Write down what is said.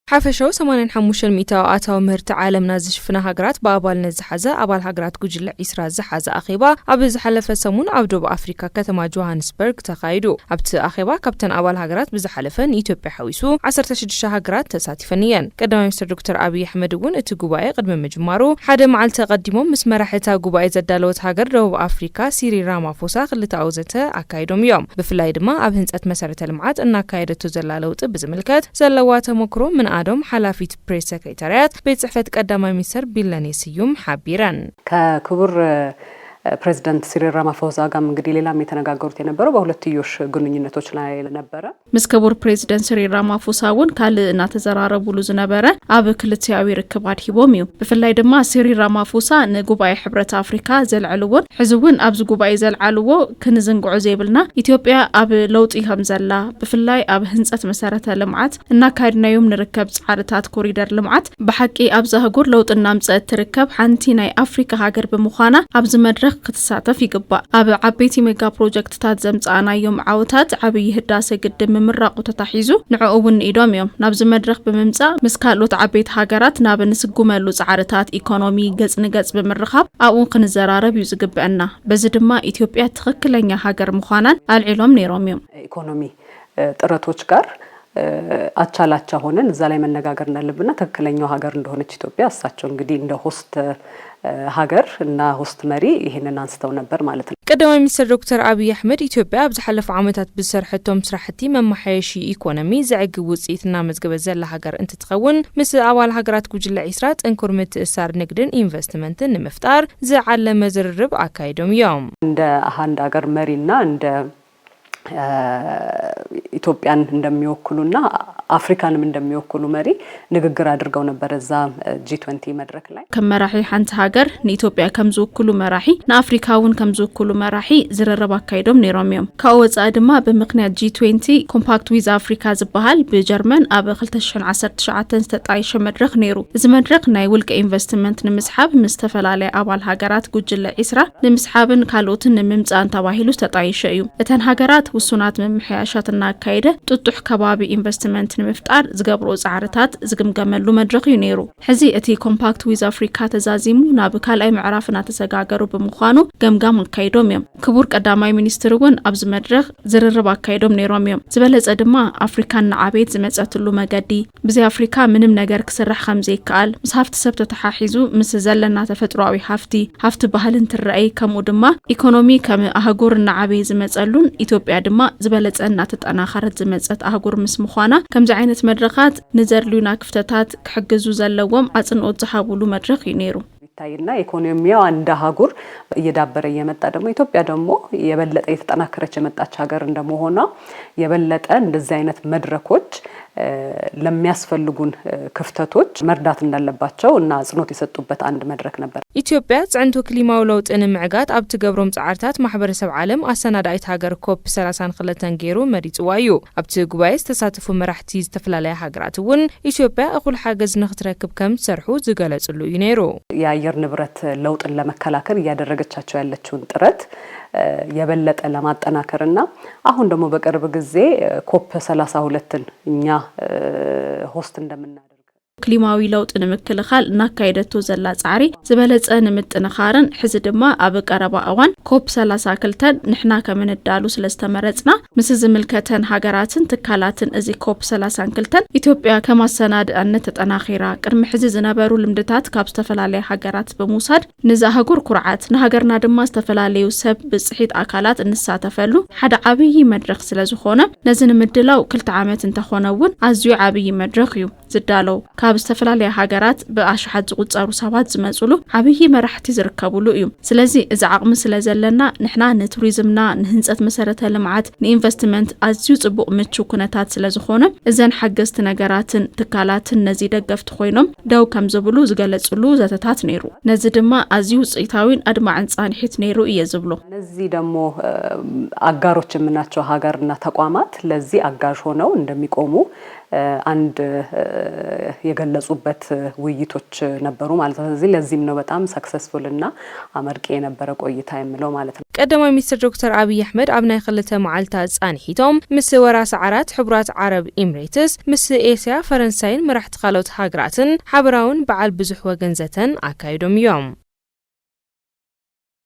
حافشو 85% أتاو مهرت عالمنا زشفنا هاجرات بأبال نزحزة أبال هاجرات كوجل عسرا زحزة أخيبا أبز حلفة سمون أبدو بأفريقيا كتما جوهانسبرغ تخايدو أبت أخيبا كابتن أبال هاجرات بزحلفن إثيوبيا حويسو 16 هاجرات تساتفنيا قدام مستر دكتور أبي أحمد ون اتجوباي قدم مجمارو حدا معل تقدمهم مس مرحتا جوباي زدالوت هاجر دو بأفريقيا سيري رامافوسا اللي تعوزته أكايدوم يوم بفلاي دما أبهنت مسارة المعاد أن أكايدتو زلالوت بزملكات زلوات مكرو من آدم حلافيت بريس سكرتاريات بيت صحفت قدامي مستر بيلاني سيوم حبيران ككبر ፕሬዝዳንት ሲሪል ራማፎሳ ጋር እንግዲህ ሌላም የተነጋገሩት የነበረው በሁለትዮሽ ግንኙነቶች ላይ ነበረ ምስከቡር ፕሬዝዳንት ሲሪል ራማፎሳውን ካልእና ተዘራረቡሉ ዝነበረ አብ ክልቲያዊ ርክባት ሂቦሚው በፍላይ ድማ ሲሪል ራማፎሳ ንጉባኤ ሕብረት አፍሪካ ዘልዓልውን ሕዝውን አብዝ ጉባኤ ዘልዓልዎ ክንዝንግዑ ዘይብልና ኢትዮጵያ አብ ለውጥ ይኸምዘላ በፍላይ አብ ህንጸት መሰረተ ልምዓት እና ካድናዮም ንርከብ ጻዕርታት ኮሪደር ልምዓት በሐቂ አብዝ አህጉር ለውጥና ምጽት ትርከብ ሓንቲ ናይ አፍሪካ ሀገር በመዃና አብዝ መድረክ ክትሳተፍ ይግባእ አብ ዓበይቲ ሜጋ ፕሮጀክትታት ዘምጻናዮም ዓውታት ዓብይ ህዳሴ ግድብ ምምራቁ ተታሒዙ ንዕኡውን ኢዶም እዮም ናብዚ መድረክ ብምምጻእ ምስ ካልኦት ዓበይቲ ሃገራት ናብ ንስጉመሉ ጻዕርታት ኢኮኖሚ ገጽ ንገጽ ብምርኻብ ኣብኡ ክንዘራረብ እዩ ዝግብአና በዚ ድማ ኢትዮጵያ ትክክለኛ ሃገር ምዃናን አልዒሎም ነይሮም እዮም ኢኮኖሚ ጥረቶች ጋር አቻላቻ ሆነን እዛ ላይ መነጋገር እንዳለብንና ትክክለኛው ሀገር እንደሆነች ኢትዮጵያ እሳቸው እንግዲህ እንደ ሆስት ሀገር እና ሆስት መሪ ይሄንን አንስተው ነበር ማለት ነው። ቀዳማይ ሚኒስትር ዶክተር አብይ አህመድ ኢትዮጵያ በዝሐለፈ ዓመታት ብሰርሕቶም ስራሕቲ መማሓየሺ ኢኮኖሚ ዘዕግብ ውጽኢትና መዝገበ ዘላ ሀገር እንትትኸውን ምስ አባል ሀገራት ጉጅለ ዒስራ ጥንኩር ምትእሳር ንግድን ኢንቨስትመንትን ንምፍጣር ዝዓለመ ዝርርብ አካይዶም እዮም። እንደ አንድ ሀገር መሪና እንደ ኢትዮጵያን እንደሚወክሉና አፍሪካንም እንደሚወክሉ መሪ ንግግር አድርገው ነበር እዛ G20 መድረክ ላይ ከመራሒ ሓንቲ ሀገር ንኢትዮጵያ ከምዝወክሉ መራሒ ንአፍሪካውን ከምዝወክሉ መራሒ ዝረረብ አካይዶም ነይሮም እዮም ካወጻ ድማ በምክንያት G20 ኮምፓክት ዊዝ አፍሪካ ዝበሃል በጀርመን ኣብ 2019 ዝተጣይሸ መድረክ ነይሩ እዚ መድረክ ናይ ውልቀ ኢንቨስትመንት ንምስሓብ ምስ ተፈላለየ አባል ሃገራት ጉጅለ ዒስራ ንምስሓብን ካልኦትን ንምምጻን ተባሂሉ ዝተጣይሸ እዩ እተን ሃገራት ውሱናት መምሕያሻትና አካይደ ጥጡሕ ከባቢ ኢንቨስትመንት ንምፍጣር ዝገብሩ ጻዕርታት ዝግምገመሉ መድረክ እዩ ነይሩ ሕዚ እቲ ኮምፓክት ዊዝ አፍሪካ ተዛዚሙ ናብ ካልኣይ ምዕራፍና ተሰጋገሩ ብምዃኑ ገምጋም አካይዶም እዮም ክቡር ቀዳማይ ሚኒስትር ውን ኣብዚ መድረክ ዝርርብ አካይዶም ነይሮም እዮም ዝበለጸ ድማ አፍሪካን ንዓቤት ዝመጸትሉ መገዲ ብዚ አፍሪካ ምንም ነገር ክስራሕ ከምዘይከኣል ምስ ሃፍቲ ሰብ ተተሓሒዙ ምስ ዘለና ተፈጥሮአዊ ሃፍቲ ባህልን ትረአይ ከምኡ ድማ ኢኮኖሚ ከም አህጉር ንዓቤት ዝመጸሉን ኢትዮጵያ ድማ ዝበለጸና ተጠናኸረት ዝመጸት አህጉር ምስ ምዃና ከምዚ ዓይነት መድረካት ንዘድልዩና ክፍተታት ክሕግዙ ዘለዎም አጽንኦት ዝሃብሉ መድረክ እዩ ነይሩ ታይና ኢኮኖሚያው እንደ አህጉር እየዳበረ የመጣ ደግሞ ኢትዮጵያ ደግሞ የበለጠ የተጠናከረች የመጣች ሀገር እንደመሆኗ የበለጠ እንደዚህ አይነት መድረኮች ለሚያስፈልጉን ክፍተቶች መርዳት እንዳለባቸው እና አጽንኦት የሰጡበት አንድ መድረክ ነበር ኢትዮጵያ ጽንቱ ክሊማው ለውጥን ምዕጋት ኣብ ትገብሮም ጻዕርታት ማሕበረሰብ ዓለም አሰናዳይት ሀገር ኮፕ 32 ገይሩ መሪጽዋዩ ኣብቲ ጉባኤ ተሳተፉ መራሕቲ ዝተፈላላየ ሀገራት ውን ኢትዮጵያ እኹል ሓገዝ ንኽትረክብ ከም ዝሰርሑ ዝገለጽሉ እዩ ነይሩ የአየር ንብረት ለውጥን ለመከላከል ያደረገቻቸው ያለችውን ጥረት የበለጠ ለማጠናከርና አሁን ደግሞ በቅርብ ጊዜ ኮፕ 32ን እኛ ሆስት እንደምናደርግ ክሊማዊ ለውጥ ንምክልኻል እናካይደቱ ዘላ ጻዕሪ ዝበለጸ ንምጥንኻርን ሕዚ ድማ ኣብ ቀረባ እዋን ኮፕ 32 ንሕና ከምንዳሉ ስለስተመረጽና ምስ ዝምልከተን ሃገራትን ትካላትን እዚ ኮፕ 32 ኢትዮጵያ ከማሰናድኣነት ተጠናኺራ ቅድሚ ሕዚ ዝነበሩ ልምድታት ካብ ዝተፈላለዩ ሃገራት በመውሳድ ንዛሃጉር ኩርዓት ንሃገርና ድማ ዝተፈላለዩ ሰብ ብጽሒት አካላት እንሳተፈሉ ሓደ ዓብይ መድረክ ስለዝኾነ ነዚ ንምድላው 2 ዓመት እንተኾነውን ኣዝዩ ዓብይ መድረክ እዩ ዝዳለው ካብ ዝተፈላለዩ ሃገራት በአሽሓት ዝቁጸሩ ሰባት ዝመጽሉ ዓብይ መራሕቲ ዝርከቡሉ እዩ ስለዚ እዚ ዓቅሚ ስለዘለና ንሕና ንቱሪዝምና ንህንጸት መሰረተ ልምዓት ንኢንቨስትመንት ኣዝዩ ጽቡቕ ምቹ ኩነታት ስለዝኾነ እዘን ሓገዝቲ ነገራትን ትካላትን ነዚ ደገፍቲ ኮይኖም ደው ከም ዝብሉ ዝገለጽሉ ዘተታት ነይሩ ነዚ ድማ ኣዝዩ ጽይታዊን ኣድማዕን ጻንሒት ነይሩ እየ ዝብሎ ነዚ ደግሞ አጋሮች የምናቸው ሀገርና ተቋማት ለዚ አጋዥ ሆነው እንደሚቆሙ አንድ የገለጹበት ውይይቶች ነበሩ ማለት ነው። ስለዚህ ለዚህም ነው በጣም ሰክሰስፉል እና አመርቂ የነበረ ቆይታ የምለው ማለት ነው። ቀዳማይ ሚኒስትር ዶክተር አብይ አሕመድ ኣብ ናይ 2 መዓልታት ጻንሒቶም ምስ ወራስ ዓራት ሕቡራት ዓረብ ኤሚሬትስ ምስ ኤስያ ፈረንሳይን መራሕቲ ካልኦት ሃገራትን ሓበራውን በዓል ብዙሕ ወገን ዘተን ኣካይዶም እዮም።